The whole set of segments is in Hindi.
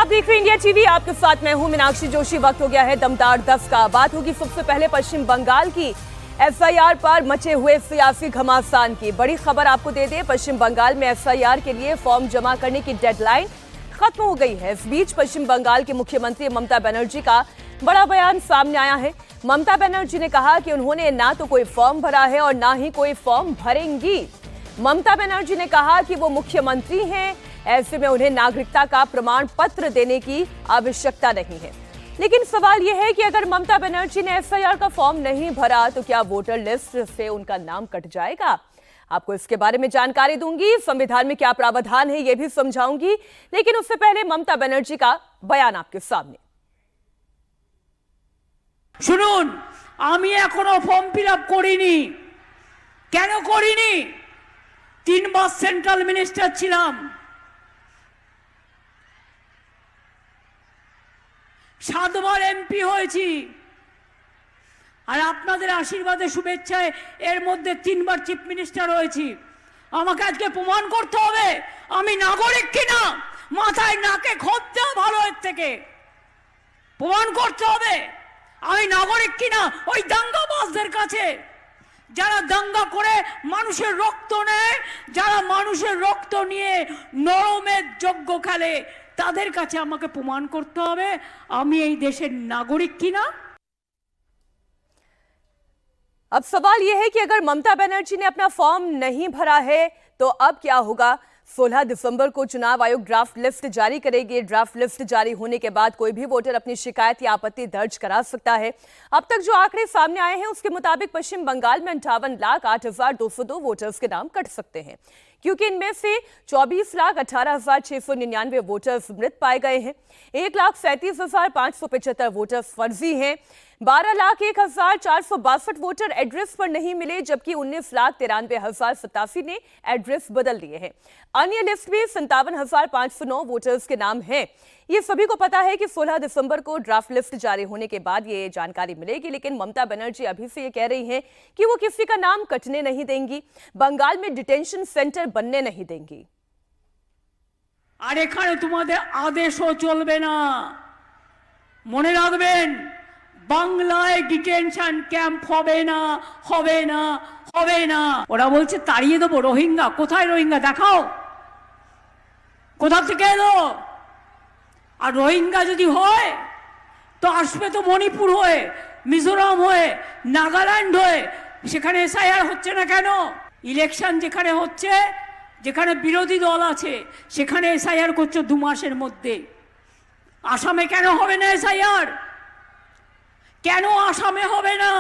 आप देख रहे हैं इंडिया टीवी। आपके साथ मैं हूं मीनाक्षी जोशी। वक्त हो गया है दमदार 10 का। बात होगी सबसे पहले पश्चिम बंगाल की एफआईआर पर मचे हुए सियासी घमासान की। बड़ी खबर आपको दे दें, पश्चिम बंगाल में एफआईआर के लिए फॉर्म जमा करने की डेडलाइन खत्म हो गई है। इस बीच पश्चिम बंगाल के मुख्यमंत्री ममता बनर्जी का बड़ा बयान सामने आया है। ममता बनर्जी ने कहा कि उन्होंने ना तो कोई फॉर्म भरा है और ना ही कोई फॉर्म भरेंगी। ममता बनर्जी ने कहा कि वो मुख्यमंत्री हैं, ऐसे में उन्हें नागरिकता का प्रमाण पत्र देने की आवश्यकता नहीं है। लेकिन सवाल यह है कि अगर ममता बनर्जी ने एफआईआर का फॉर्म नहीं भरा तो क्या वोटर लिस्ट से उनका नाम कट जाएगा? आपको इसके बारे में जानकारी दूंगी, संविधान में क्या प्रावधान है यह भी समझाऊंगी। लेकिन उससे पहले ममता बनर्जी का बयान आपके सामने। শুনুন, আমি এখনো ফর্ম ফিল আপ করিনি। কেন করিনি? 3 বার সেন্ট্রাল মিনিস্টার ছিলাম, 7 বার এমপি হয়েছি, আর আপনাদের আশীর্বাদে শুভেচ্ছায় এর মধ্যে 3 বার চিফ মিনিস্টার হয়েছি। আমাকে আজকে প্রমাণ করতে হবে আমি নাগরিক কিনা। মাথায় নাকে খোঁজ দেওয়া ভালো এর থেকে। প্রমাণ করতে হবে আমি নাগরিক কিনা ওই দাঙ্গাবাজদের কাছে, যারা দাঙ্গা করে মানুষের রক্ত নেয়, যারা মানুষের রক্ত নিয়ে নরমের যজ্ঞ খেলে, তাদের কাছে আমাকে প্রমাণ করতে হবে আমি এই দেশের নাগরিক কিনা। अब सवाल यह है कि अगर ममता बनर्जी ने अपना फॉर्म नहीं भरा है तो अब क्या होगा? 16 दिसंबर को चुनाव आयोग ड्राफ्ट लिस्ट जारी करेगी। ड्राफ्ट लिस्ट जारी होने के बाद कोई भी वोटर अपनी शिकायत या आपत्ति दर्ज करा सकता है। अब तक जो आंकड़े सामने आए हैं उसके मुताबिक पश्चिम बंगाल में 58,08,202 वोटर्स के नाम कट सकते हैं, क्योंकि इनमें से 24,18,699 वोटर्स मृत पाए गए हैं। 1,37,575 वोटर्स फर्जी हैं। 12,01,462 वोटर एड्रेस पर नहीं मिले, जबकि 19,93,087 ने एड्रेस बदल लिए हैं। अन्य लिस्ट में 57,509 वोटर्स के नाम हैं। ये सभी को पता है कि 16 दिसंबर को ड्राफ्ट लिस्ट जारी होने के बाद ये जानकारी मिलेगी, लेकिन ममता बनर्जी अभी से ये कह रही हैं कि वो किसी का नाम कटने नहीं देंगी, बंगाल में डिटेंशन सेंटर बनने नहीं देंगी। আর এখানে তোমাদের আদেশও চলবে না। মনে রাখবেন, বাংলায় ডিটেনশন ক্যাম্প হবে না, হবে না, হবে না। ওরা বলছে তাড়িয়ে দেবো রোহিঙ্গা। কোথায় রোহিঙ্গা দেখাও, কোথা থেকে এলো? আর রোহিঙ্গা যদি হয় তো আসবে তো মণিপুর হয়ে, মিজোরাম হয়ে, নাগাল্যান্ড হয়ে। সেখানে এসআইআর হচ্ছে না কেন? ইলেকশন যেখানে হচ্ছে, যেখানে বিরোধী দল আছে, সেখানে এসআইআর করছে 2 মাসের মধ্যে। আসামে কেন হবে না এসআইআর? কেন আসামে হবে না?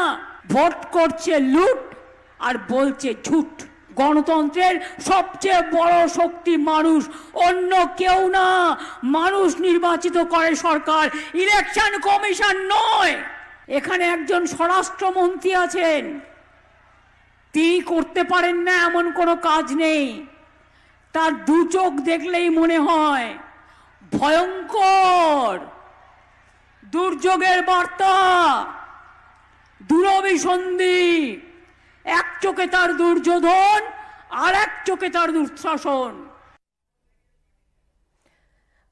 ভোট করছে লুট আর বলছে ঝুট। গণতন্ত্রের সবচেয়ে বড় শক্তি মানুষ, অন্য কেউ না। মানুষ নির্বাচিত করে সরকার, ইলেকশন কমিশন নয়। এখানে একজন স্বরাষ্ট্রমন্ত্রী আছেন, তিনি করতে পারেন না এমন কোনো কাজ নেই। তার 2 চোখ দেখলেই মনে হয় ভয়ঙ্কর দুর্যোগের বার্তা, দুরভিসন্ধি। এক চোখে তার দুর্যোধন, আর এক চোখে তার দুঃशासन।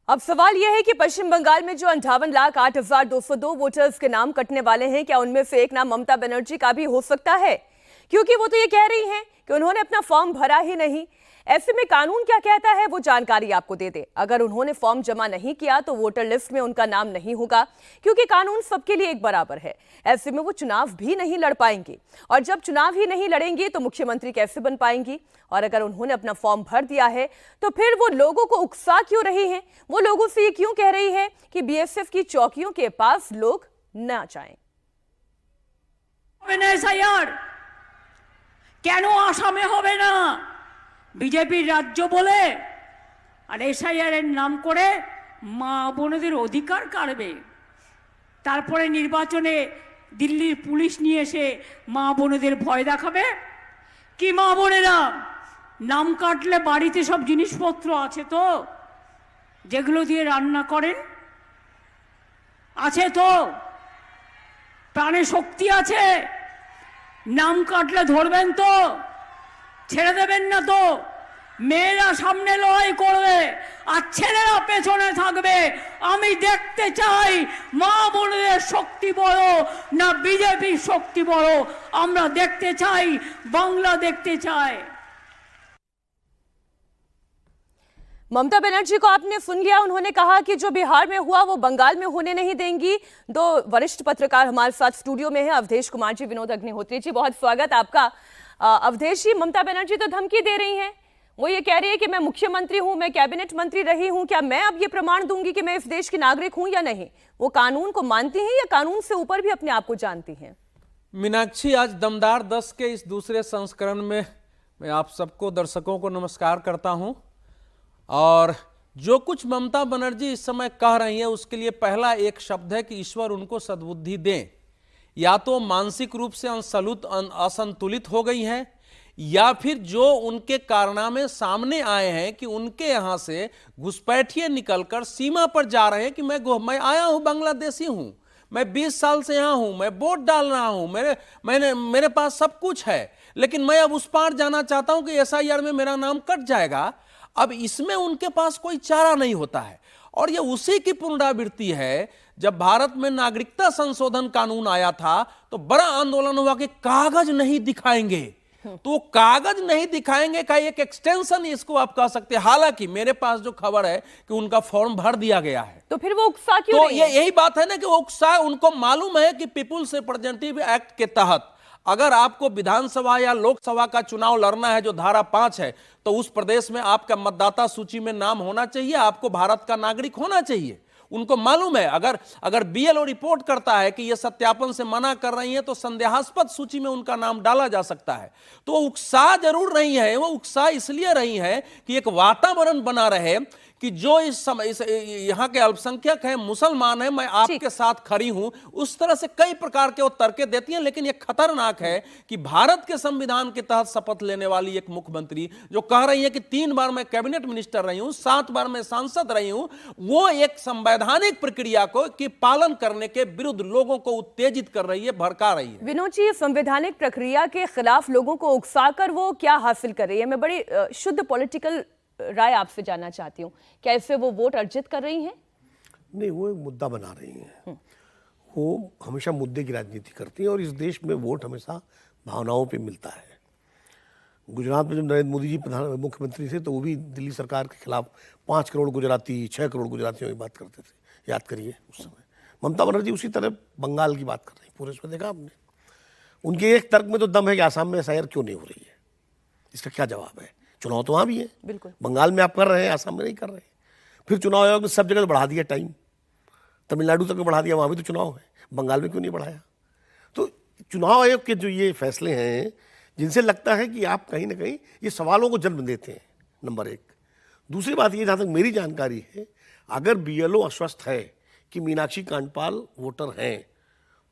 अब सवाल यह है कि पश्चिम बंगाल में जो 58,08,202 वोटर्स के नाम कटने वाले हैं, क्या उनमें से एक नाम ममता बनर्जी का भी हो सकता है? क्योंकि वो तो ये कह रही हैं कि उन्होंने अपना फॉर्म भरा ही नहीं। ऐसे में कानून क्या कहता है वो जानकारी आपको दे दे। अगर उन्होंने फॉर्म जमा नहीं किया तो वोटर लिस्ट में उनका नाम नहीं होगा, क्योंकि कानून सबके लिए एक बराबर है। ऐसे में वो चुनाव भी नहीं लड़ पाएंगी, और जब चुनाव ही नहीं लड़ेंगी तो मुख्यमंत्री कैसे बन पाएंगी? और अगर उन्होंने अपना फॉर्म भर दिया है तो फिर वो लोगों को उकसा क्यों रही है? वो लोगों से ये क्यों कह रही है कि बीएसएफ की चौकियों के पास लोग न जाएं? কেন আসামে হবে না? বিজেপির রাজ্য বলে আর এসআইআর এর নাম করে মা বোনদের অধিকার কাড়বে। তারপরে নির্বাচনে দিল্লির পুলিশ নিয়ে এসে মা বোনদের ভয় দেখাবে। কি মা বোনেরা, নাম কাটলে বাড়িতে সব জিনিসপত্র আছে তো, যেগুলো দিয়ে রান্না করেন? আছে তো? প্রাণে শক্তি আছে? নাম কাটলে ধরবেন তো? ছেড়ে দেবেন না তো? মেয়েরা সামনে লড়াই করবে আর ছেলেরা পেছনে থাকবে। আমি দেখতে চাই মা বোনদের শক্তি বড় না বিজেপির শক্তি বড়। আমরা দেখতে চাই, বাংলা देखते চাই। ममता बनर्जी को आपने सुन लिया, उन्होंने कहा कि जो बिहार में हुआ वो बंगाल में होने नहीं देंगी। दो वरिष्ठ पत्रकार हमारे साथ स्टूडियो में हैं, अवधेश कुमार जी, विनोद अग्निहोत्री जी, बहुत स्वागत आपका। अवधेश जी, ममता बनर्जी तो धमकी दे रही हैं, वो ये कह रही है कि मैं मुख्यमंत्री हूं, मैं कैबिनेट मंत्री रही हूं, क्या मैं अब ये प्रमाण दूंगी कि मैं इस देश की नागरिक हूं या नहीं? वो कानून को मानती हैं या कानून से ऊपर भी अपने आप को जानती हैं? मीनाक्षी, आज दमदार 10 के इस दूसरे संस्करण में मैं आप सबको, दर्शकों को नमस्कार करता हूं। और जो कुछ ममता बनर्जी इस समय कह रही है उसके लिए पहला एक शब्द है कि ईश्वर उनको सद्बुद्धि दें। या तो मानसिक रूप से असंतुलित हो गई हैं, या फिर जो उनके कारनामे सामने आए हैं कि उनके यहां से घुसपैठिए निकलकर सीमा पर जा रहे हैं कि मैं आया हूं, बांग्लादेशी हूं, मैं 20 साल से यहां हूं, मैं वोट डाल रहा हूं, मेरे पास सब कुछ है, लेकिन मैं अब उस पार जाना चाहता हूं कि SIR में मेरा नाम कट जाएगा। अब इसमें उनके पास कोई चारा नहीं होता है। और ये उसी की पुनरावृत्ति है। जब भारत में नागरिकता संशोधन कानून आया था तो बड़ा आंदोलन हुआ कि कागज नहीं दिखाएंगे, तो कागज नहीं दिखाएंगे का एक एक्सटेंशन इसको आप कह सकते हैं। हालांकि मेरे पास जो खबर है कि उनका फॉर्म भर दिया गया है। तो फिर वो उकसा क्यों तो रही है? यही बात है ना कि वो उकसा, उनको मालूम है कि पीपुल्स रिप्रेजेंटेटिव एक्ट के तहत अगर आपको विधानसभा या लोकसभा का चुनाव लड़ना है, जो धारा 5 है, तो उस प्रदेश में आपका मतदाता सूची में नाम होना चाहिए, आपको भारत का नागरिक होना चाहिए। उनको मालूम है अगर BLO रिपोर्ट करता है कि ये सत्यापन से मना कर रही है तो संदेहास्पद सूची में उनका नाम डाला जा सकता है। तो वो उत्साह जरूर नहीं है, वो उत्साह इसलिए रही है कि एक वातावरण बना रहे कि जो इस समय यहाँ के अल्पसंख्यक हैं, मुसलमान हैं, मैं आपके साथ खड़ी हूं। उस तरह से कई प्रकार के वो तर्के देती हैं। लेकिन ये खतरनाक है कि भारत के संविधान के तहत शपथ लेने वाली एक मुख्यमंत्री जो कह रही है कि 3 बार मैं कैबिनेट मिनिस्टर रही हूं, 7 बार मैं सांसद रही हूं, वो एक संवैधानिक प्रक्रिया को की पालन करने के विरुद्ध लोगों को उत्तेजित कर रही है, भड़का रही है। विनोद जी, संवैधानिक प्रक्रिया के खिलाफ लोगों को उकसाकर वो क्या हासिल कर रही है? मैं बड़ी शुद्ध पॉलिटिकल राय आपसे जानना चाहती हूँ, क्या इससे वो वोट अर्जित कर रही हैं? नहीं, वो एक मुद्दा बना रही हैं। वो हमेशा मुद्दे की राजनीति करती हैं और इस देश में वोट हमेशा भावनाओं पे मिलता है। गुजरात में जब नरेंद्र मोदी जी मुख्यमंत्री थे तो वो भी दिल्ली सरकार के खिलाफ 5 करोड़ गुजराती, 6 करोड़ गुजरातियों की बात करते थे, याद करिए उस समय। ममता बनर्जी उसी तरह बंगाल की बात कर रही है। पूरे उसमें देखा आपने, उनके एक तर्क में तो दम है कि आसाम में SIR क्यों नहीं हो रही है। इसका क्या जवाब है? चुनाव तो वहाँ भी है, बिल्कुल। बंगाल में आप कर रहे हैं, आसाम में नहीं कर रहे। फिर चुनाव आयोग ने सब जगह बढ़ा दिया टाइम, तमिलनाडु तक में बढ़ा दिया, वहाँ भी तो चुनाव है, बंगाल में क्यों नहीं बढ़ाया? तो चुनाव आयोग के जो ये फैसले हैं जिनसे लगता है कि आप कहीं ना कहीं ये सवालों को जन्म देते हैं, नंबर 1। दूसरी बात ये, जहाँ तक मेरी जानकारी है, अगर BLO आश्वस्त है कि मीनाक्षी कांडपाल वोटर हैं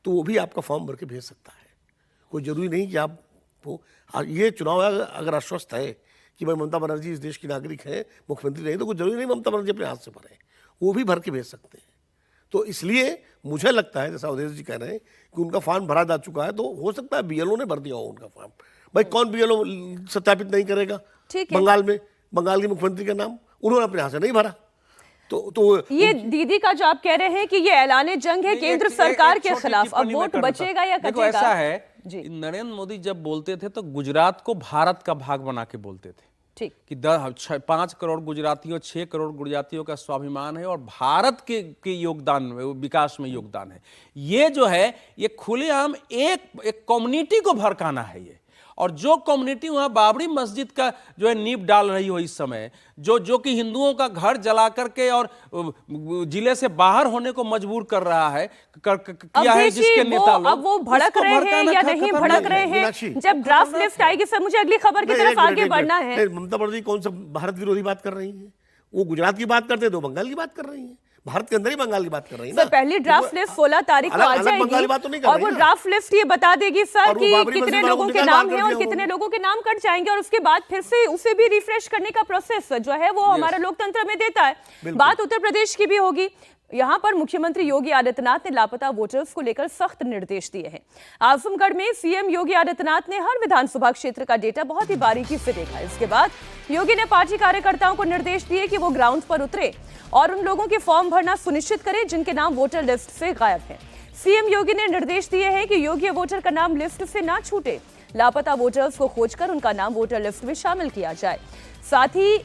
तो वो भी आपका फॉर्म भर के भेज सकता है। कोई जरूरी नहीं कि आप ये चुनाव आयोग अगर आश्वस्त है कि भाई ममता बनर्जी इस देश की नागरिक है, मुख्यमंत्री नहीं, तो कुछ जरूरी नहीं ममता बनर्जी अपने हाथ से भरे, वो भी भर के भेज सकते हैं। तो इसलिए मुझे लगता है, जैसा अवधेश जी कह रहे हैं कि उनका फॉर्म भरा जा चुका है, तो हो सकता है BLO ने भर दिया हो उनका फॉर्म। भाई कौन BLO सत्यापित नहीं करेगा? बंगाल में बंगाल के मुख्यमंत्री का नाम उन्होंने अपने हाथ से नहीं भरा। तो ये दीदी का जो आप कह रहे हैं कि ये ऐलाने जंग है केंद्र सरकार के खिलाफ, अब वोट बचेगा या कटेगा? ऐसा है, नरेंद्र मोदी जब बोलते थे तो गुजरात को भारत का भाग बना के बोलते थे, ठीक, कि 5 करोड़ गुजरातियों, 6 करोड़ गुजरातियों का स्वाभिमान है और भारत के योगदान में, विकास में योगदान है। ये जो है ये खुलेआम एक कम्युनिटी को भड़काना है ये। और जो कम्युनिटी वहां बाबरी मस्जिद का जो है नींव डाल रही हो इस समय, जो कि हिंदुओं का घर जला करके और जिले से बाहर होने को मजबूर कर रहा है, किया है जिसके नेता लोग, अब वो भड़क रहे हैं या नहीं भड़क रहे हैं? जब ड्राफ्ट लिस्ट आएगी, सर मुझे अगली खबर की तरफ आगे बढ़ना है। ममता बनर्जी कौन सा भारत विरोधी बात कर रही है? वो गुजरात की बात करते तो बंगाल की बात कर रही है, भारत के अंदर ही बंगाल की बात कर रही है। सर पहली ड्राफ्ट लिस्ट 16 तारीख को आ जाएगी और वो ड्राफ्ट लिस्ट ये बता देगी सर कि कितने लोगों के नाम हैं और कितने लोगों के नाम कट जाएंगे, और उसके बाद फिर से उसे भी रिफ्रेश करने का प्रोसेस जो है वो हमारा लोकतंत्र में देता है। बात उत्तर प्रदेश की भी होगी। यहां पर मुख्यमंत्री योगी आदित्यनाथ ने लापता वोटर्स को लेकर सख्त निर्देश दिए हैं। आजमगढ़ में सीएम योगी आदित्यनाथ ने हर विधानसभा क्षेत्र का डेटा बहुत ही बारीकी से देखा। इसके बाद योगी ने पार्टी कार्यकर्ताओं को निर्देश दिए कि वो ग्राउंड पर उतरे और उन लोगों के फॉर्म भरना सुनिश्चित करें जिनके नाम वोटर लिस्ट से गायब हैं। सीएम योगी ने निर्देश दिए हैं कि योग्य वोटर का नाम लिस्ट से ना छूटे। लापता वोटर्स को खोजकर उनका नाम वोटर लिस्ट में शामिल किया जाए। साथ ही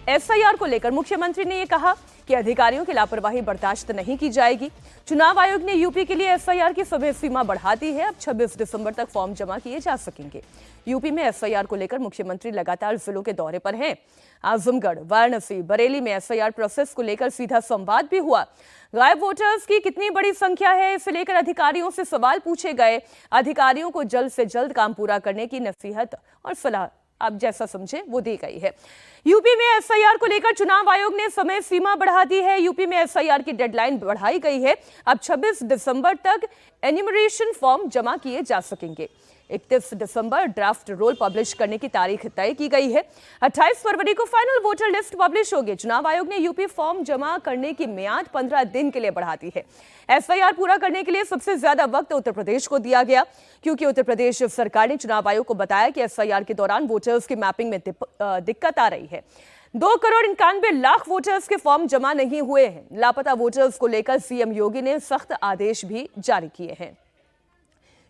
एफआईआर को लेकर मुख्यमंत्री ने यह कहा कि अधिकारियों की लापरवाही बर्दाश्त नहीं की जाएगी। चुनाव आयोग ने यूपी के लिए एफआईआर की समय सीमा बढ़ा दी है। अब 26 दिसंबर तक फॉर्म जमा किए जा सकेंगे। यूपी में एफआईआर को लेकर मुख्यमंत्री लगातार जिलों के दौरे पर हैं। आजमगढ़, वाराणसी, बरेली में एफआईआर प्रोसेस को लेकर सीधा संवाद भी हुआ। गायब वोटर्स की कितनी बड़ी संख्या है, इसे लेकर अधिकारियों से सवाल पूछे गए। अधिकारियों को जल्द से जल्द काम पूरा करने की नसीहत और सलाह आप जैसा समझे वो दी गई है। यूपी में एफआईआर को लेकर चुनाव आयोग ने समय सीमा बढ़ा दी है। यूपी में एफआईआर की डेडलाइन बढ़ाई गई है। अब 26 दिसंबर तक एन्यूमरेशन फॉर्म जमा किए जा सकेंगे। 31 दिसंबर ड्राफ्ट रोल पब्लिश करने की तारीख तय की गई है। 28 फरवरी को फाइनल वोटर लिस्ट पब्लिश होगी। चुनाव आयोग ने यूपी फॉर्म जमा करने की मियाद 15 दिन के लिए बढ़ा दी है। एफआईआर पूरा करने के लिए सबसे ज्यादा वक्त उत्तर प्रदेश को दिया गया, क्योंकि उत्तर प्रदेश सरकार ने चुनाव आयोग को बताया कि एफआईआर के दौरान वोटर्स की मैपिंग में दिक्कत आ रही है। 2,91,00,000 वोटर्स के फॉर्म जमा नहीं हुए हैं। लापता वोटर्स को लेकर सीएम योगी ने सख्त आदेश भी जारी किए हैं।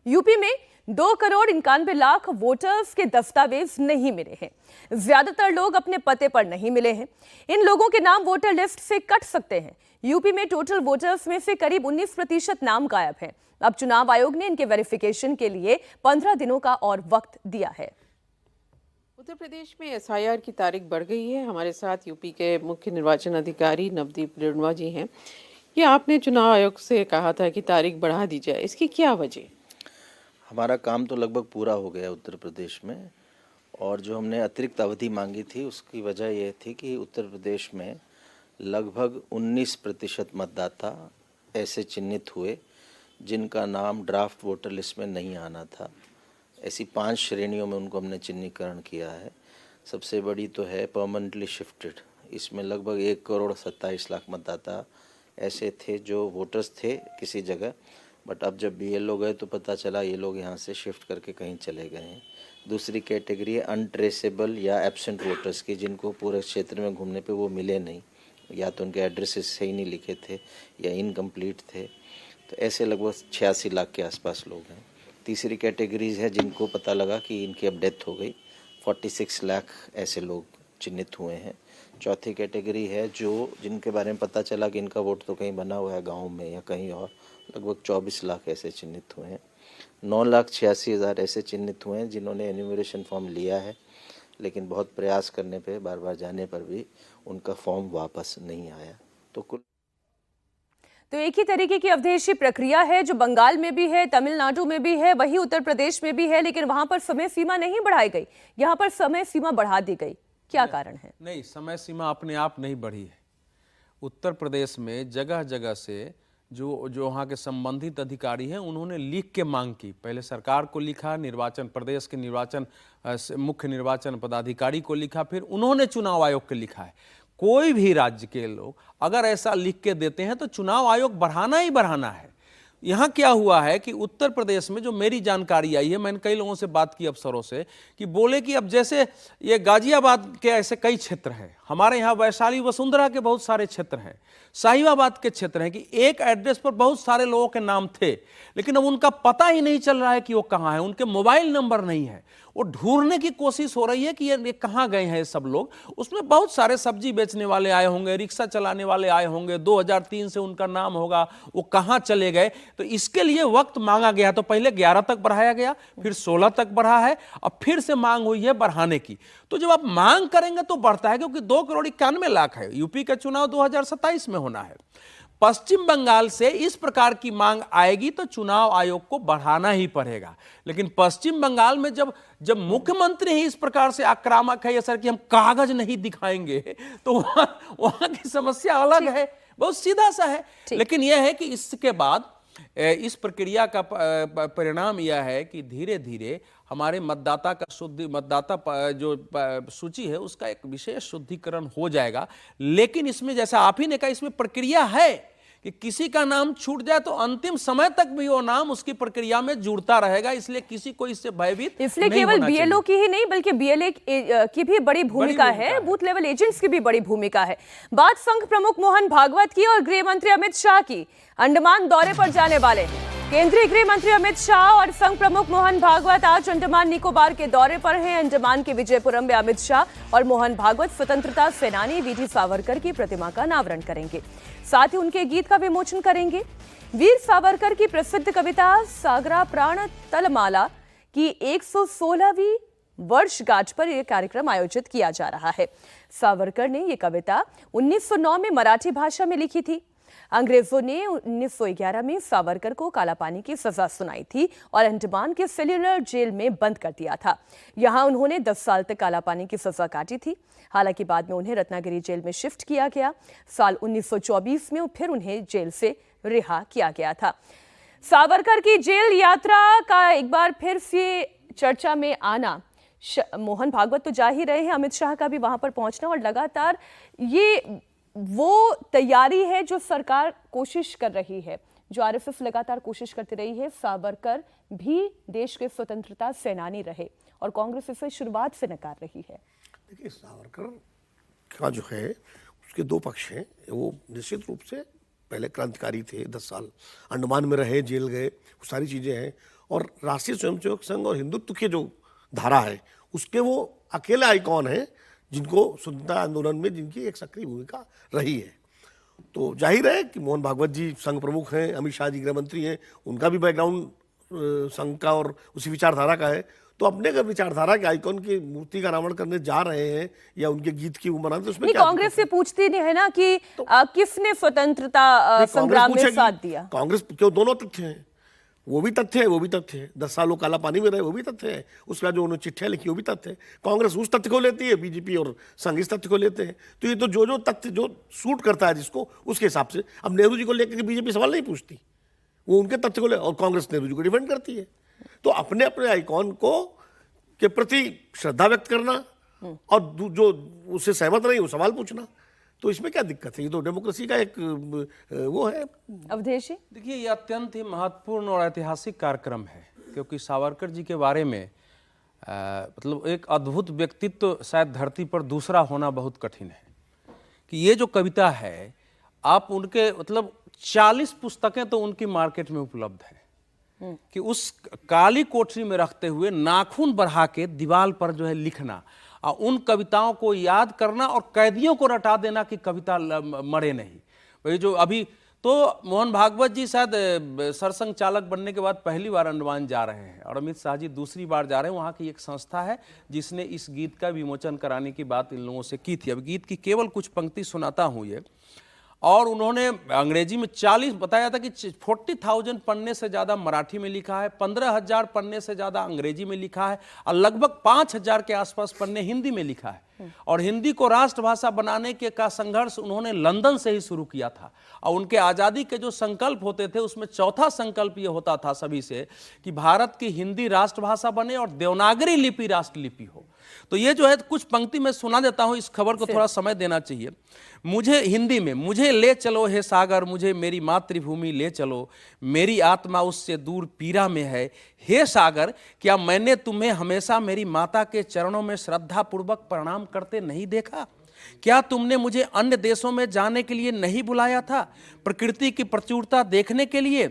यूपी में 2,91,00,000 वोटर्स के दस्तावेज नहीं मिले हैं। ज्यादातर लोग अपने पते पर नहीं मिले हैं। इन लोगों के नाम वोटर लिस्ट से कट सकते हैं। यूपी में टोटल वोटर्स में से करीब 19% नाम गायब हैं। अब चुनाव आयोग ने इनके वेरिफिकेशन के लिए 15 दिनों का और वक्त दिया है। उत्तर प्रदेश में एसआईआर की तारीख बढ़ गई है। हमारे साथ यूपी के मुख्य निर्वाचन अधिकारी नवदीप रेणुआ जी हैं। ये आपने चुनाव आयोग से कहा था कि तारीख बढ़ा दी जाए, इसकी क्या वजह? हमारा काम तो लगभग पूरा हो गया उत्तर प्रदेश में, और जो हमने अतिरिक्त अवधि मांगी थी उसकी वजह यह थी कि उत्तर प्रदेश में लगभग 19% मतदाता ऐसे चिन्हित हुए जिनका नाम ड्राफ्ट वोटर लिस्ट में नहीं आना था। ऐसी 5 श्रेणियों में उनको हमने चिन्हीकरण किया है। सबसे बड़ी तो है परमानेंटली शिफ्टेड। इसमें लगभग 1,27,00,000 मतदाता ऐसे थे जो वोटर्स थे किसी जगह, बट अब जब बीएलओ गए तो पता चला ये लोग यहाँ से शिफ्ट करके कहीं चले गए हैं। दूसरी कैटेगरी है अनट्रेसेबल या एब्सेंट वोटर्स की, जिनको पूरे क्षेत्र में घूमने पे वो मिले नहीं, या तो उनके एड्रेसेस सही नहीं लिखे थे या इनकम्प्लीट थे। तो ऐसे लगभग 86 लाख के आसपास लोग हैं। तीसरी कैटेगरीज है जिनको पता लगा कि इनकी अब डेथ हो गई, 46 लाख ऐसे लोग चिन्हित हुए हैं। चौथी कैटेगरी है जिनके बारे में पता चला कि इनका वोट तो कहीं बना हुआ है गांव में या कहीं और, लगभग 24 लाख ऐसे चिन्हित हुए हैं। 9,86,000 ऐसे चिन्हित हुए हैं जिन्होंने एन्यूमरेशन फॉर्म लिया है, लेकिन बहुत प्रयास करने पे, बार बार जाने पर भी उनका फॉर्म वापस नहीं आया। तो एक ही तरीके की अवधेशी प्रक्रिया है जो बंगाल में भी है, तमिलनाडु में भी है, वही उत्तर प्रदेश में भी है, लेकिन वहां पर समय सीमा नहीं बढ़ाई गई, यहां पर समय सीमा बढ़ा दी गई। क्या कारण है? नहीं, समय सीमा अपने आप नहीं बढ़ी है। उत्तर प्रदेश में जगह जगह से जो वहाँ के संबंधित अधिकारी हैं उन्होंने लिख के मांग की। पहले सरकार को लिखा, प्रदेश के मुख्य निर्वाचन पदाधिकारी को लिखा, फिर उन्होंने चुनाव आयोग को लिखा है। कोई भी राज्य के लोग अगर ऐसा लिख के देते हैं तो चुनाव आयोग बढ़ाना ही बढ़ाना है। यहाँ क्या हुआ है कि उत्तर प्रदेश में जो मेरी जानकारी आई है, मैंने कई लोगों से बात की अफसरों से, कि बोले कि अब जैसे ये गाजियाबाद के ऐसे कई क्षेत्र हैं, हमारे यहाँ वैशाली वसुंधरा के बहुत सारे क्षेत्र हैं, साहिबाबाद के क्षेत्र हैं, कि एक एड्रेस पर बहुत सारे लोगों के नाम थे, लेकिन अब उनका पता ही नहीं चल रहा है कि वो कहाँ है, उनके मोबाइल नंबर नहीं है। वो ढूंढने की कोशिश हो रही है कि ये कहाँ गए हैं सब लोग। उसमें बहुत सारे सब्जी बेचने वाले आए होंगे, रिक्शा चलाने वाले आए होंगे, 2003 से उनका नाम होगा, वो कहाँ चले गए। तो इसके लिए वक्त मांगा गया। तो पहले 11 तक बढ़ाया गया, फिर 16 तक बढ़ा है, अब फिर से मांग हुई है बढ़ाने की। तो जब आप मांग करेंगे तो बढ़ता है, क्योंकि 2,91,00,000 है। यूपी का चुनाव 2027 में होना है। पश्चिम बंगाल से इस प्रकार की मांग आएगी तो चुनाव आयोग को बढ़ाना ही पड़ेगा। लेकिन पश्चिम बंगाल में जब मुख्यमंत्री ही इस प्रकार से आक्रामक है, सर, कि हम कागज नहीं दिखाएंगे, तो वहां की समस्या अलग है, बहुत सीधा सा है। लेकिन यह है कि इसके बाद इस प्रक्रिया का परिणाम यह है कि धीरे धीरे हमारे मतदाता का सूची है उसका एक विशेष शुद्धिकरण हो जाएगा। लेकिन इसमें जैसा आप ही ने कहा, इसमें प्रक्रिया है कि किसी का नाम छूट जाए तो अंतिम समय तक भी वो नाम उसकी प्रक्रिया में जुड़ता रहेगा, इसलिए किसी को इससे भयभीत इसलिए नहीं केवल होना बीएलओ की ही नहीं बल्कि बीएलए की भी बड़ी भूमिका है, बूथ लेवल एजेंट्स की भी बड़ी भूमिका है। बात संघ प्रमुख मोहन भागवत की और गृह मंत्री अमित शाह की। अंडमान दौरे पर जाने वाले केंद्रीय गृह मंत्री अमित शाह और संघ प्रमुख मोहन भागवत आज अंडमान निकोबार के दौरे पर हैं। अंडमान के विजयपुरम में अमित शाह और मोहन भागवत स्वतंत्रता सेनानी वीर सावरकर की प्रतिमा का अनावरण करेंगे, साथ ही उनके गीत का विमोचन करेंगे। वीर सावरकर की प्रसिद्ध कविता सागरा प्राण तलमाला की 116वीं वर्षगांठ पर यह कार्यक्रम आयोजित किया जा रहा है। सावरकर ने यह कविता 1909 में मराठी भाषा में लिखी थी। अंग्रेजों ने 1911 में सावरकर को कालापानी की सजा सुनाई थी और अंडमान के सेल्युलर जेल में बंद कर दिया था। यहां उन्होंने 10 साल तक कालापानी की सजा काटी थी। हालांकि बाद में उन्हें रत्नागिरी जेल में शिफ्ट किया गया। साल 1924 में फिर उन्हें जेल से रिहा किया गया था। सावरकर की जेल यात्रा का एक बार फिर से चर्चा में आना, मोहन भागवत तो जा ही रहे हैं, अमित शाह का भी वहां पर पहुंचना, और लगातार ये वो तैयारी है जो सरकार कोशिश कर रही है, जो आरएसएस लगातार कोशिश करती रही है। सावरकर भी देश के स्वतंत्रता सेनानी रहे और कांग्रेस इसे शुरुआत से नकार रही है। देखिए, सावरकर का जो है उसके दो पक्ष हैं। वो निश्चित रूप से पहले क्रांतिकारी थे, 10 साल अंडमान में रहे, जेल गए, वो सारी चीज़ें हैं। और राष्ट्रीय स्वयंसेवक संघ और हिंदुत्व की जो धारा है उसके वो अकेले आइकॉन हैं जिनको स्वतंत्रता आंदोलन में जिनकी एक सक्रिय भूमिका रही है। तो जाहिर है कि मोहन भागवत जी संघ प्रमुख हैं, अमित शाह जी गृह मंत्री हैं, उनका भी बैकग्राउंड संघ का और उसी विचारधारा का है। तो अपने अगर विचारधारा के आइकॉन की मूर्ति का अनावरण करने जा रहे हैं या उनके गीत की वो मनाते, तो उसमें क्या कांग्रेस से पूछती नहीं है ना कि किसने स्वतंत्रता संग्राम में साथ दिया। कांग्रेस क्यों, दोनों तथ्य हैं, वो भी तथ्य है, वो भी तथ्य है। 10 साल वो काला पानी में रहे, वो भी तथ्य है। उसका जो उन्होंने चिट्ठियां लिखी वो भी तथ्य है। कांग्रेस उस तथ्य को लेती है, बीजेपी और संघ इस तथ्य को लेते हैं। तो ये तो जो तथ्य जो सूट करता है जिसको, उसके हिसाब से। अब नेहरू जी को लेकर के बीजेपी सवाल नहीं पूछती, वो उनके तथ्य को ले, और कांग्रेस नेहरू जी को डिफेंड करती है। तो अपने अपने आइकॉन को के प्रति श्रद्धा व्यक्त करना और जो उससे सहमत नहीं वो सवाल पूछना, तो इसमें क्या दिक्कत है? ये तो डेमोक्रेसी का एक वो है। अवधेश, देखिए, ये अत्यंत ही महत्वपूर्ण और ऐतिहासिक कार्यक्रम है, क्योंकि सावरकर जी के बारे में मतलब एक अद्भुत व्यक्तित्व शायद धरती पर दूसरा होना बहुत कठिन है। कि ये जो कविता है, आप उनके मतलब 40 पुस्तकें तो उनकी मार्केट में उपलब्ध है कि उस काली कोठरी में रखते हुए नाखून बढ़ा के दीवार पर जो है लिखना और उन कविताओं को याद करना और कैदियों को रटा देना कि कविता मरे नहीं। वही जो अभी तो मोहन भागवत जी शायद सरसंघ चालक बनने के बाद पहली बार अंडमान जा रहे हैं और अमित शाह जी दूसरी बार जा रहे हैं। वहाँ की एक संस्था है जिसने इस गीत का विमोचन कराने की बात इन लोगों से की थी। अब गीत की केवल कुछ पंक्ति सुनाता हूँ ये। और उन्होंने अंग्रेजी में 40 बताया था कि 40,000 पन्ने से ज़्यादा मराठी में लिखा है, 15,000 पन्ने से ज़्यादा अंग्रेजी में लिखा है और लगभग 5,000 के आसपास पन्ने हिंदी में लिखा है। और हिंदी को राष्ट्रभाषा बनाने के का संघर्ष उन्होंने लंदन से ही शुरू किया था। और उनके आज़ादी के जो संकल्प होते थे उसमें चौथा संकल्प ये होता था सभी से कि भारत की हिंदी राष्ट्रभाषा बने और देवनागरी लिपि राष्ट्रलिपि हो। तो ये जो है कुछ पंक्ति मैं सुना देता हूँ, इस खबर को थोड़ा समय देना चाहिए। मुझे हिंदी में, मुझे ले चलो हे सागर, मुझे मेरी मातृभूमि ले चलो, मेरी आत्मा उससे दूर पीरा में है। हे सागर, क्या मैंने तुम्हें हमेशा मेरी माता के चरणों में श्रद्धा पूर्वक प्रणाम करते नहीं देखा? क्या तुमने मुझे अन्य देशों में जाने के लिए नहीं बुलाया था, प्रकृति की प्रचुरता देखने के लिए?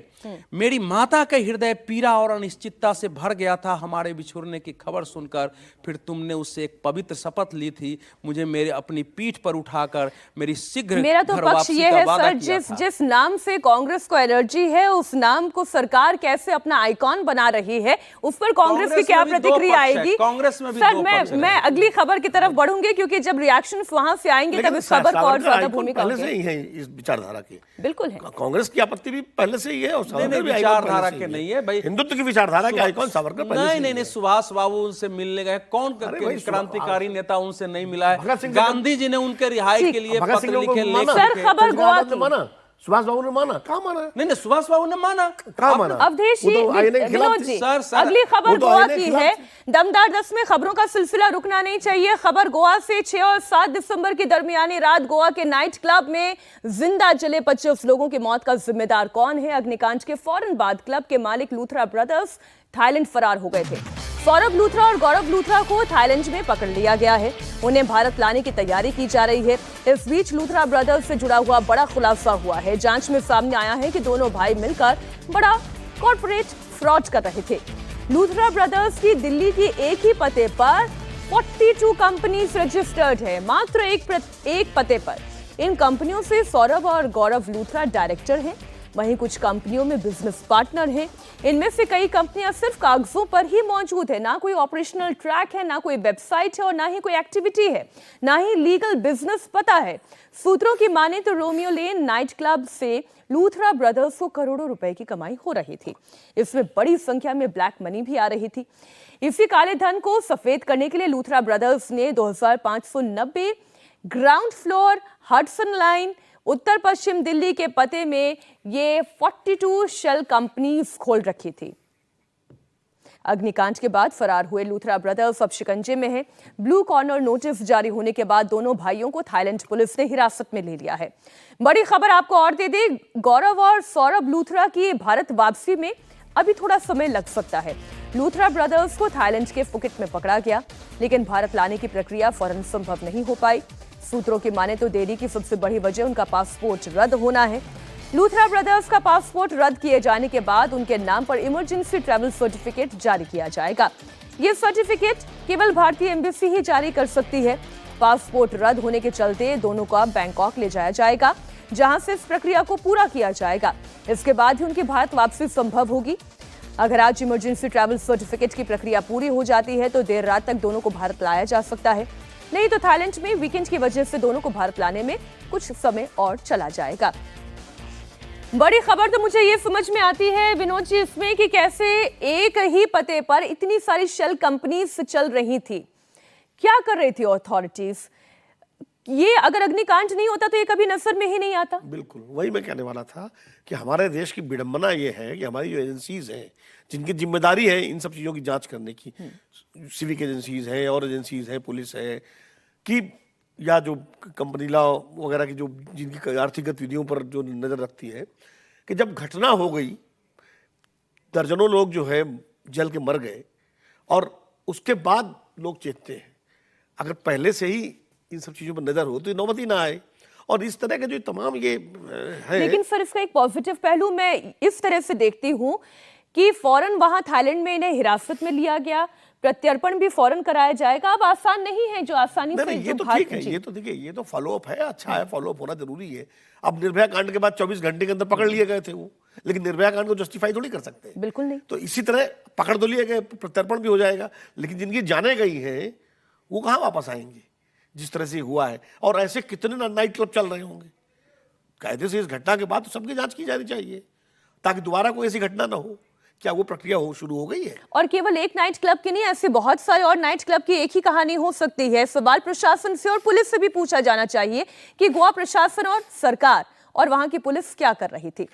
मेरी माता का हृदय पीड़ा और अनिश्चितता से भर गया था हमारे बिछुड़ने की खबर सुनकर। फिर तुमने उससे एक पवित्र शपथ ली थी, मुझे मेरे अपनी पीठ पर उठाकर मेरी शीघ्र मेरा तो पक्ष ये है सर, जिस नाम से कांग्रेस को एलर्जी है उस नाम को सरकार कैसे अपना आइकॉन बना रही है, उस पर कांग्रेस की क्या प्रतिक्रिया आएगी? कांग्रेस में भी सर मैं अगली खबर की तरफ बढ़ूंगी क्योंकि जब रिएक्शन वहां से आएंगे तब इस खबर को और ज्यादा भूमिका पहले से ही है इस विचारधारा की। बिल्कुल है, कांग्रेस की आपत्ति भी पहले से ही है और विचारधारा के नहीं है भाई, हिंदुत्व की विचारधारा के आइकॉन सावरकर पहले नहीं, सुभाष बाबू उनसे मिलने गए, कौन क्रांतिकारी नेता उनसे नहीं मिला है? गांधी जी ने उनके रिहाई के लिए पत्र लिखे, सर खबर गोवा की, सुभाष बाबू ने माना, कहाँ माना? नहीं, सुभाष बाबू ने माना, कहाँ माना? अवधेश वो जी, तो आईने के खिलाफ विनोद थे। जी, सर, अगली खबर वो तो गोवा आईने के की खिलाफ है। थे। दमदार 10 में खबरों का सिलसिला रुकना नहीं चाहिए। खबर गोवा से 6 और 7 दिसंबर की दरमियानी रात गोवा के नाइट क्लब में जिंदा जले 25 लोगों की मौत का जिम्मेदार कौन है? अग्निकांड के फौरन बाद क्लब के मालिक लूथरा ब्रदर्स थाईलैंड फरार हो गए थे। सौरभ लूथरा और गौरव लूथरा को थाईलैंड में पकड़ लिया गया है। उन्हें भारत लाने की तैयारी की जा रही है। इस बीच लूथरा ब्रदर्स से जुड़ा हुआ बड़ा खुलासा हुआ है। जांच में सामने आया है कि दोनों भाई मिलकर बड़ा कॉर्पोरेट फ्रॉड कर रहे थे। लूथरा ब्रदर्स की दिल्ली की एक ही पते पर 42 कंपनीज रजिस्टर्ड है, मात्र एक पते पर। इन कंपनियों से सौरभ और गौरव लूथरा डायरेक्टर हैं। वहीं कुछ कंपनियों में बिजनेस पार्टनर हैं। इनमें से कई कंपनियां सिर्फ कागजों पर ही मौजूद है, ना कोई ऑपरेशनल ट्रैक है, ना कोई वेबसाइट है और ना ही कोई एक्टिविटी है, ना ही लीगल बिजनेस पता है। सूत्रों की माने तो रोमियो लेन नाइट क्लब से लूथरा ब्रदर्स को करोड़ों रुपए की कमाई हो रही थी। इसमें बड़ी संख्या में ब्लैक मनी भी आ रही थी। इसी काले धन को सफेद करने के लिए लूथरा ब्रदर्स ने 2590 ग्राउंड फ्लोर हडसन लाइन उत्तर पश्चिम दिल्ली के पते में ये 42 शेल कंपनीज खोल रखी थी। अग्निकांड के बाद फरार हुए लूथरा ब्रदर्स अब शिकंजे में हैं। ब्लू कॉर्नर नोटिस जारी होने के बाद दोनों भाइयों को थाईलैंड पुलिस ने हिरासत में ले लिया है। बड़ी खबर आपको और दे दे, गौरव और सौरभ लूथरा की भारत वापसी में अभी थोड़ा समय लग सकता है। लूथरा ब्रदर्स को थाईलैंड के फुकेट में पकड़ा गया, लेकिन भारत लाने की प्रक्रिया फौरन संभव नहीं हो पाई। सूत्रों की माने तो देरी की सबसे बड़ी वजह उनका पासपोर्ट रद्द होना है। लूथरा ब्रदर्स का पासपोर्ट रद्द किए जाने के बाद उनके नाम पर इमरजेंसी ट्रैवल सर्टिफिकेट जारी किया जाएगा। यह सर्टिफिकेट केवल भारतीय एम्बेसी ही जारी कर सकती है। पासपोर्ट रद्द होने के चलते दोनों को बैंकॉक ले जाया जाएगा, जहां से इस प्रक्रिया को पूरा किया जाएगा। इसके बाद ही उनकी भारत वापसी संभव होगी। अगर आज इमरजेंसी ट्रैवल सर्टिफिकेट की प्रक्रिया पूरी हो जाती है तो देर रात तक दोनों को भारत लाया जा सकता है, नहीं तो थाईलैंड में वीकेंड की वजह से दोनों को भारत लाने में कुछ समय और चला जाएगा। बड़ी खबर तो मुझे ये समझ में आती है विनोद जी इसमें कि कैसे एक ही पते पर इतनी सारी शेल कंपनीज चल रही थी। क्या कर रही थी अथॉरिटीज? ये अगर अग्निकांड नहीं होता तो ये कभी नजर में ही नहीं आता। बिल्कुल वही मैं कहने वाला था कि हमारे देश की विडंबना ये है कि हमारी जो एजेंसीज हैं जिनकी जिम्मेदारी है इन सब चीज़ों की जांच करने की, सिविक एजेंसीज हैं और एजेंसीज हैं, पुलिस है कि या जो कंपनी लॉ वगैरह की जो जिनकी आर्थिक गतिविधियों पर जो नज़र रखती है, कि जब घटना हो गई दर्जनों लोग जो है जल के मर गए और उसके बाद लोग चेतते हैं। अगर पहले से ही इन सब चीज़ों पर नज़र हो तो नौबत ही ना आए। और इस तरह के जो तमाम ये है, लेकिन सर इसका एक पॉजिटिव पहलू मैं इस तरह से देखती हूँ कि फौरन वहां थाईलैंड में इन्हें हिरासत में लिया गया, प्रत्यर्पण भी फौरन कराया जाएगा। अब आसान नहीं है जो आसानी से ये तो ठीक है, ये तो देखिए ये तो फॉलोअप है, अच्छा है, फॉलोअप होना जरूरी है। अब निर्भया कांड के बाद 24 घंटे के अंदर पकड़ लिए गए थे वो, लेकिन निर्भया कांड को जस्टिफाई थोड़ी कर सकते हैं। बिल्कुल नहीं। तो इसी तरह पकड़ तो लिए गए, प्रत्यर्पण भी हो जाएगा, लेकिन जिनकी जाने गई हैं वो कहाँ वापस आएंगे जिस तरह से हुआ है। और ऐसे कितने नाइट क्लब चल रहे होंगे। कायदे से इस घटना के बाद तो सबकी जांच की जानी चाहिए ताकि दोबारा कोई ऐसी घटना ना हो। क्या वो प्रक्रिया शुरू हो गई है? और केवल एक नाइट क्लब की नहीं, ऐसे बहुत सारे और नाइट क्लब की एक ही कहानी हो सकती है। सवाल प्रशासन से और पुलिस से भी पूछा जाना चाहिए कि गोवा प्रशासन और सरकार और वहां की पुलिस क्या कर रही थी।